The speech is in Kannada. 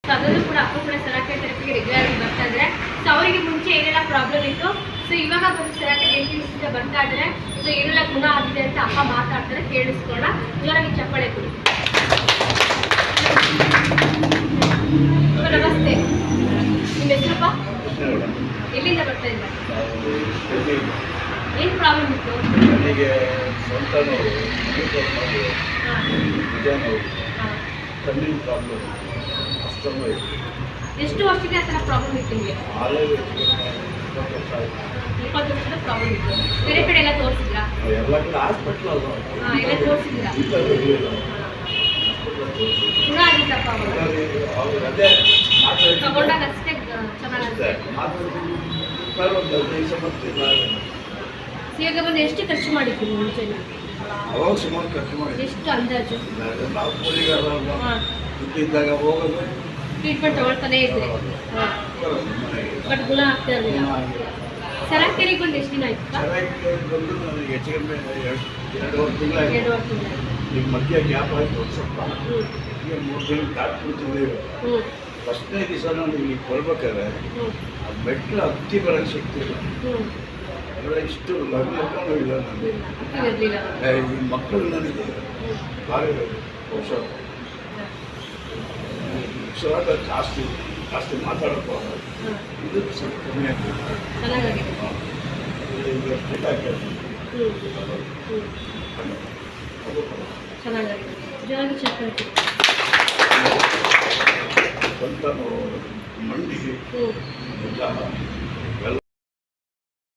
ಸೊ ಅದರಲ್ಲೂ ಕೂಡ ಅಪ್ಪ ಕೂಡ ಸೆರಾಪಿಯಲ್ ಥೆರಪಿಗೆ ರೆಗ್ಯುಲರ್ ಆಗಿ ಬರ್ತಾ ಇದ್ದಾರೆ. ಸೊ ಅವರಿಗೆ ಮುಂಚೆ ಏನೆಲ್ಲ ಪ್ರಾಬ್ಲಮ್ ಇತ್ತು, ಸೊ ಇವಾಗ ಬಂದು ಸೆರಾಪಿಯಲ್ 8 ದಿವಸದಿಂದ ಬರ್ತಾ ಇದ್ದಾರೆ. ಸೊ ಏನೆಲ್ಲ ಗುಣ ಆಗಿದೆ ಅಂತ ಅಪ್ಪ ಮಾತಾಡ್ತಾರೆ, ಕೇಳಿಸ್ಕೊಳ್ಳೋಣ. ಜೋರಾಗಿ ಚಪ್ಪಾಳೆ ಕೊಡಿ. ನಮಸ್ತೆ, ನಿಮ್ಮ ಹೆಸರಪ್ಪ? ಎಲ್ಲಿಂದ ಬರ್ತಾ ಇದ್ದಾರೆ? ಏನು ಪ್ರಾಬ್ಲಮ್ ಇತ್ತು? ನನಗೆ ಸ್ವಂತ ನೋವು, ಕಣ್ಣಿನ ಪ್ರಾಬ್ಲಮ್ ಅಷ್ಟೊಂದು ಇತ್ತು. ಎಷ್ಟು ವರ್ಷಕ್ಕೆ ಆ ಥರ ಪ್ರಾಬ್ಲಮ್ ಇತ್ತು ನಿಮಗೆ? 20 ವರ್ಷದ ಪ್ರಾಬ್ಲಮ್ ಇತ್ತು. ಬೇರೆ ಕಡೆ ಎಲ್ಲ ತೋರಿಸಿದ್ರಾ? ಎಲ್ಲ ಕಡೆ ಹಾಸ್ಪಿಟ್ಲ್ ಅಲ್ಲ, ಎಲ್ಲ ತೋರಿಸಿದ್ರಾ? ಗುಣ ಆಗಿತ್ತಪ್ಪ ಅದೇ ತಗೊಂಡಾಗ ಅಷ್ಟೇ ಚೆನ್ನಾಗಿದೆ. ಇವಾಗ ಬಂದು ಎಷ್ಟು ಖರ್ಚು ಮಾಡಿದ್ದೀನಿ ಮುಂಚೆ? ಅವಾಗ ಸುಮಾರು ಖರ್ಚು ಮಾಡಿ ಎಷ್ಟು ಅಂದಾಜು? ನಾವು ಇದ್ದಾಗ ಹೋಗೋದು ಟ್ರೀಟ್ಮೆಂಟ್ ತಗೊಳ್ತಾನೆ ಇದ್ರಿ, ಬಟ್ ಗುಣ ಆಗ್ತಾ ಇರಲಿಲ್ಲ. ಸೆರಾಪಿಯರಿಗೆ ಬಂದು ಎಷ್ಟು ದಿನ ಆಯ್ತು? ಬಂದು ನನಗೆ ಹೆಚ್ಚು ಕಡಿಮೆ 2 ತಿಂಗಳು. 2 ವರ್ಷ. ಈಗ ಮಧ್ಯ ಗ್ಯಾಪ್ ಆಯಿತು ಒಂದು ಸ್ವಲ್ಪ. ಈಗ 3 ತಿಂಗಳು ದಾಟ್ಬಿಡ್ತಿದ್ದೇವೆ. ಫಸ್ಟ್ನೇ ದಿವಸ ನಾನು ಇಲ್ಲಿ ಕೊಡ್ಬೇಕಾದ್ರೆ ಆ ಮೆಟ್ಲು ಹತ್ತಿ ಬರೋಕ್ಕೆ ಶಕ್ತಿ ಇಲ್ಲ. ಇಷ್ಟು ಮಕ್ಕಳು ಇಲ್ಲ ನನಗೆ. ಈ ಮಕ್ಕಳು ನನಗೆ ಭಾರಿ ಹುಷಾರಾದ ಜಾಸ್ತಿ ಮಾತಾಡೋಕ್ಕೂ ಇದು ಸ್ವಲ್ಪ ಕಮ್ಮಿ ಆಗ್ತದೆ. ಸ್ವಂತ ಮಂಡಿ ಎಲ್ಲ